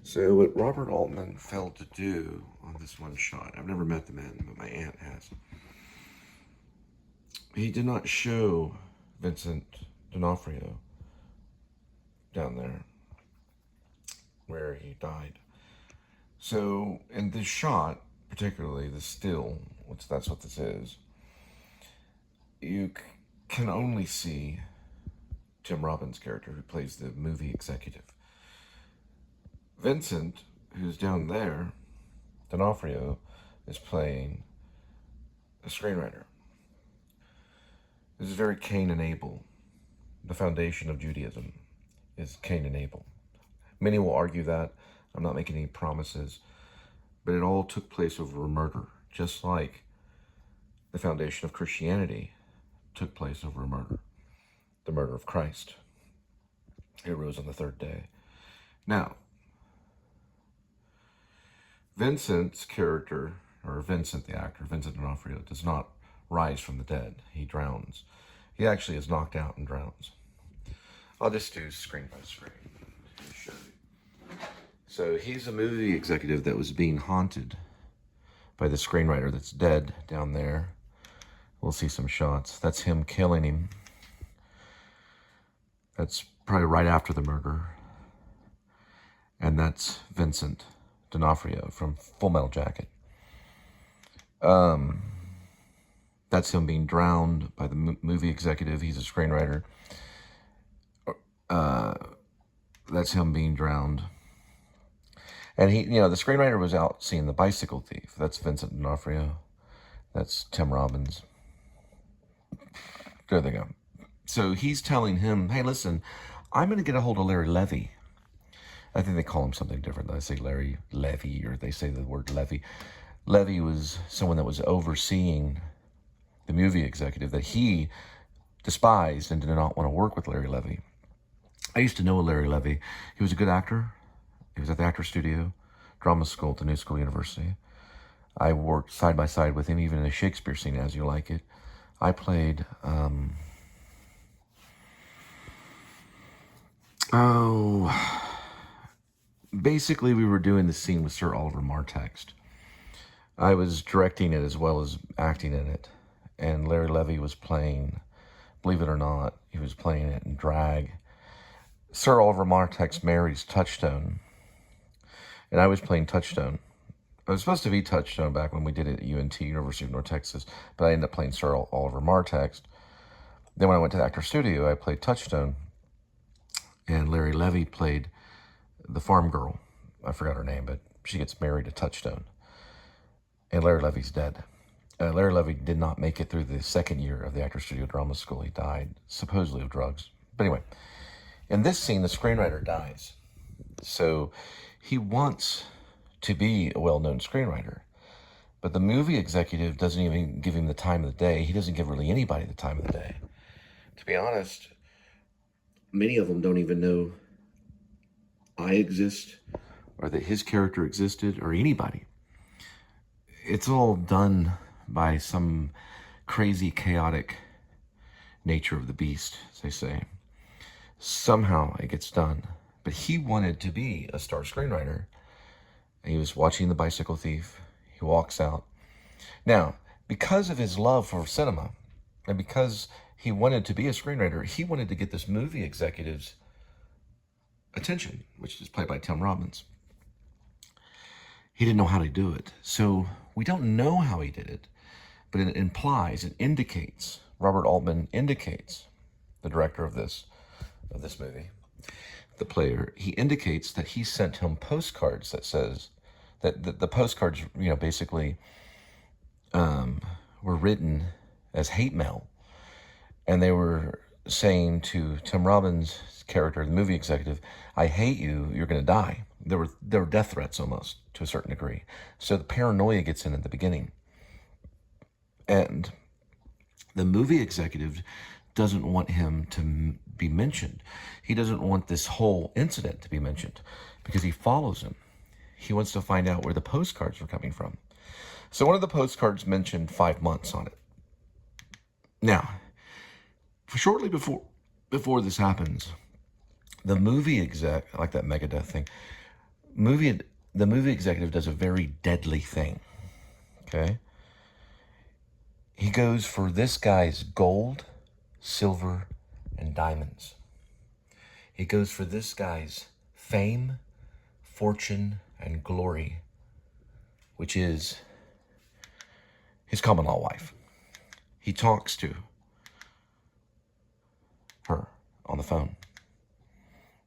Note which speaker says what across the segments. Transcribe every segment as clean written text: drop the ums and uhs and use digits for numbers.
Speaker 1: So what Robert Altman failed to do on this one shot, I've never met the man, but my aunt has. He did not show Vincent D'Onofrio down there where he died. So in this shot, particularly the still, which that's what this is, you can only see Tim Robbins' character who plays the movie executive. Vincent, who's down there, D'Onofrio, is playing a screenwriter. This is very Cain and Abel. The foundation of Judaism is Cain and Abel. Many will argue that. I'm not making any promises. But it all took place over a murder, just like the foundation of Christianity took place over a murder. The murder of Christ. He rose on the third day. Now, Vincent's character, or Vincent the actor, Vincent D'Onofrio, does not rise from the dead. He drowns. He actually is knocked out and drowns. I'll just do screen by screen to show you. So he's a movie executive that was being haunted by the screenwriter that's dead down there. We'll see some shots. That's him killing him. That's probably right after the murder. And that's Vincent D'Onofrio from Full Metal Jacket. That's him being drowned by the movie executive. He's a screenwriter. That's him being drowned. And he, the screenwriter was out seeing The Bicycle Thief. That's Vincent D'Onofrio. That's Tim Robbins. There they go. So he's telling him, hey, listen, I'm going to get a hold of Larry Levy. I think they call him something different. I say Larry Levy, or they say the word Levy. Levy was someone that was overseeing the movie executive that he despised and did not want to work with Larry Levy. I used to know Larry Levy. He was a good actor. He was at the Actor Studio, Drama School at the New School University. I worked side by side with him, even in a Shakespeare scene, As You Like It. I played, basically we were doing the scene with Sir Oliver Martext. I was directing it as well as acting in it. And Larry Levy was playing, believe it or not, he was playing it in drag. Sir Oliver Martext marries Touchstone. And I was playing Touchstone. I was supposed to be Touchstone back when we did it at UNT, University of North Texas, but I ended up playing Sir Oliver Martext. Then when I went to the Actor Studio, I played Touchstone. And Larry Levy played the farm girl. I forgot her name, but she gets married to Touchstone. And Larry Levy's dead. Larry Levy did not make it through the second year of the Actor Studio Drama School. He died, supposedly of drugs. But anyway, in this scene, the screenwriter dies. So he wants to be a well-known screenwriter. But the movie executive doesn't even give him the time of the day. He doesn't give really anybody the time of the day. To be honest, many of them don't even know I exist or that his character existed or anybody. It's all done by some crazy, chaotic nature of the beast, as they say. Somehow it gets done. But he wanted to be a star screenwriter. He was watching The Bicycle Thief. He walks out. Now, because of his love for cinema, and because he wanted to be a screenwriter, he wanted to get this movie executive's attention, which is played by Tim Robbins. He didn't know how to do it. So we don't know how he did it, but it implies, it indicates, Robert Altman indicates, the director of this movie, the player, he indicates that he sent him postcards that says, that the postcards, basically were written as hate mail. And they were saying to Tim Robbins' character, the movie executive, I hate you, you're going to die. There were death threats almost, to a certain degree. So the paranoia gets in at the beginning. And the movie executive doesn't want him to be mentioned. He doesn't want this whole incident to be mentioned because he follows him. He wants to find out where the postcards are coming from. So one of the postcards mentioned 5 months on it. Now, shortly before this happens, the movie exec, I like that Megadeth thing, the movie executive does a very deadly thing, okay? He goes for this guy's gold, silver, and diamonds. He goes for this guy's fame, fortune, and glory, which is his common law wife. He talks to her on the phone,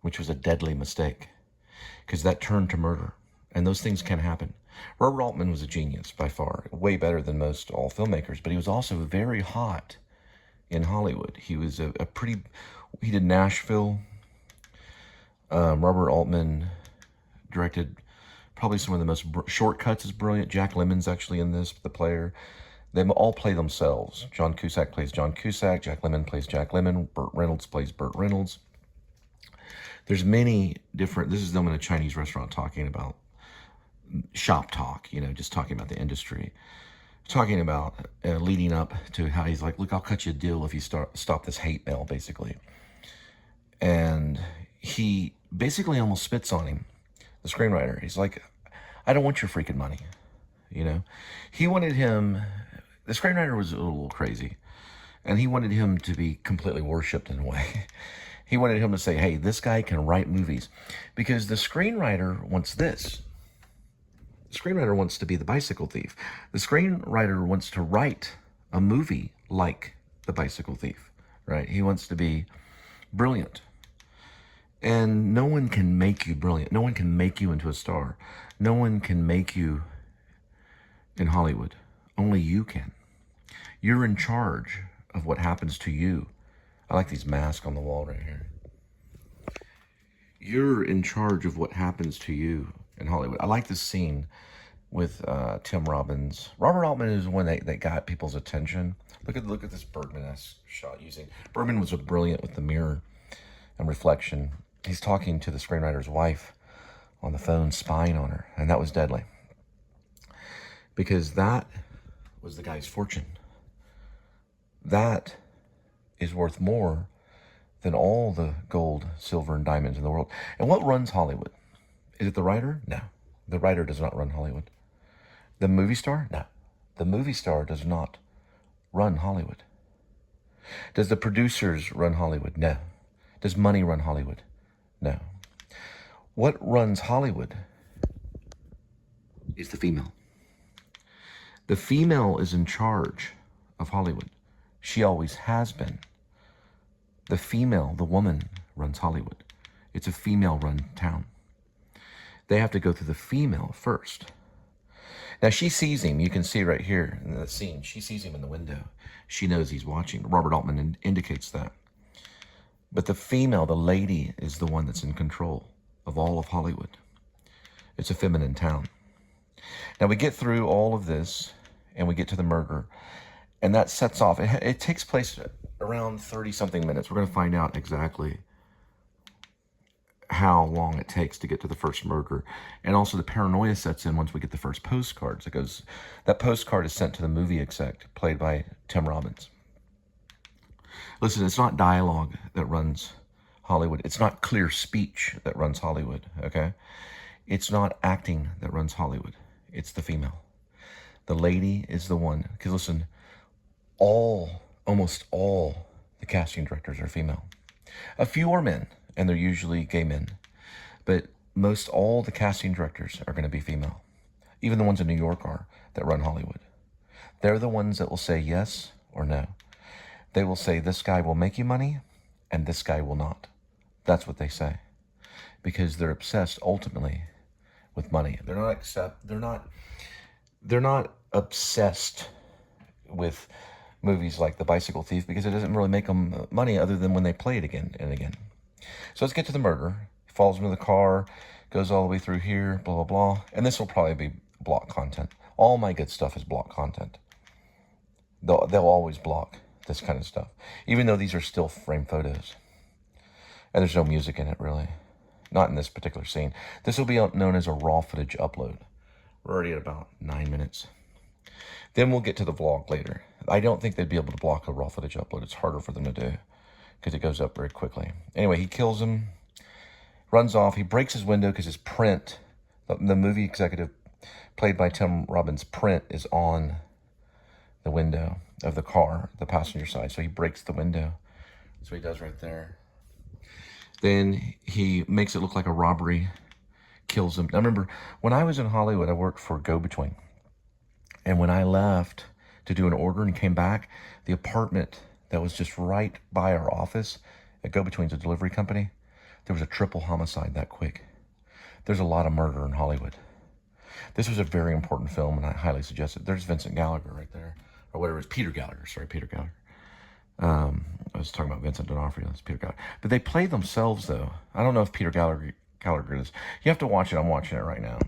Speaker 1: which was a deadly mistake, because that turned to murder, and those things can happen. Robert Altman was a genius by far, way better than most all filmmakers, but he was also very hot in Hollywood. He was he did Nashville. Robert Altman directed probably some of the most, Shortcuts is brilliant. Jack Lemmon's actually in this, the player. They all play themselves. John Cusack plays John Cusack. Jack Lemmon plays Jack Lemmon. Burt Reynolds plays Burt Reynolds. There's many different, this is them in a Chinese restaurant talking about shop talk, just talking about the industry. Talking about leading up to how he's like, look, I'll cut you a deal if you stop this hate mail, basically. And he basically almost spits on him, the screenwriter. He's like, I don't want your freaking money. He wanted him, the screenwriter was a little crazy, and he wanted him to be completely worshipped in a way. He wanted him to say, hey, this guy can write movies, because the screenwriter wants this. The screenwriter wants to be the bicycle thief. The screenwriter wants to write a movie like The Bicycle Thief, right? He wants to be brilliant. And no one can make you brilliant. No one can make you into a star. No one can make you in Hollywood. Only you can. You're in charge of what happens to you. I like these masks on the wall right here. You're in charge of what happens to you in Hollywood. I like this scene with Tim Robbins. Robert Altman is the one that got people's attention. Look at this Bergman-esque shot using. Bergman was brilliant with the mirror and reflection. He's talking to the screenwriter's wife on the phone, spying on her, and that was deadly. Because that was the guy's fortune. That is worth more than all the gold, silver, and diamonds in the world. And what runs Hollywood? Is it the writer? No. The writer does not run Hollywood. The movie star? No. The movie star does not run Hollywood. Does the producers run Hollywood? No. Does money run Hollywood? No. What runs Hollywood is the female. The female is in charge of Hollywood. She always has been. The female, the woman, runs Hollywood. It's a female-run town. They have to go through the female first. Now, she sees him. You can see right here in the scene. She sees him in the window. She knows he's watching. Robert Altman indicates that. But the female, the lady, is the one that's in control of all of Hollywood. It's a feminine town. Now, we get through all of this, and we get to the murder. And that sets off. It takes place around 30-something minutes. We're going to find out exactly how long it takes to get to the first murder. And also the paranoia sets in once we get the first postcards. That postcard is sent to the movie exec, played by Tim Robbins. Listen, it's not dialogue that runs Hollywood. It's not clear speech that runs Hollywood, okay? It's not acting that runs Hollywood. It's the female. The lady is the one. Because listen, almost all the casting directors are female. A few are men, and they're usually gay men. But most all the casting directors are going to be female. Even the ones in New York are, that run Hollywood. They're the ones that will say yes or no. They will say, this guy will make you money, and this guy will not. That's what they say. Because they're obsessed, ultimately, with money. They're not obsessed with movies like The Bicycle Thief, because it doesn't really make them money other than when they play it again and again. So let's get to the murder. He falls into the car, goes all the way through here, blah, blah, blah. And this will probably be block content. All my good stuff is block content. They'll always block this kind of stuff, even though these are still frame photos. And there's no music in it, really. Not in this particular scene. This will be known as a raw footage upload. We're already at about 9 minutes. Then we'll get to the vlog later. I don't think they'd be able to block a raw footage upload. It's harder for them to do because it goes up very quickly. Anyway, he kills him, runs off. He breaks his window because his print The movie executive, played by Tim Robbins' print, is on the window of the car, the passenger side. So he breaks the window. That's what he does right there. Then he makes it look like a robbery, kills him. Now remember, when I was in Hollywood, I worked for Go-Between. And when I left to do an order and came back, the apartment that was just right by our office at Go-Between's a delivery company, there was a triple homicide that quick. There's a lot of murder in Hollywood. This was a very important film, and I highly suggest it. There's Vincent Gallagher right there, or whatever it is, Peter Gallagher. Sorry, Peter Gallagher. I was talking about Vincent D'Onofrio. That's Peter Gallagher. But they play themselves, though. I don't know if Peter Gallagher is. You have to watch it. I'm watching it right now.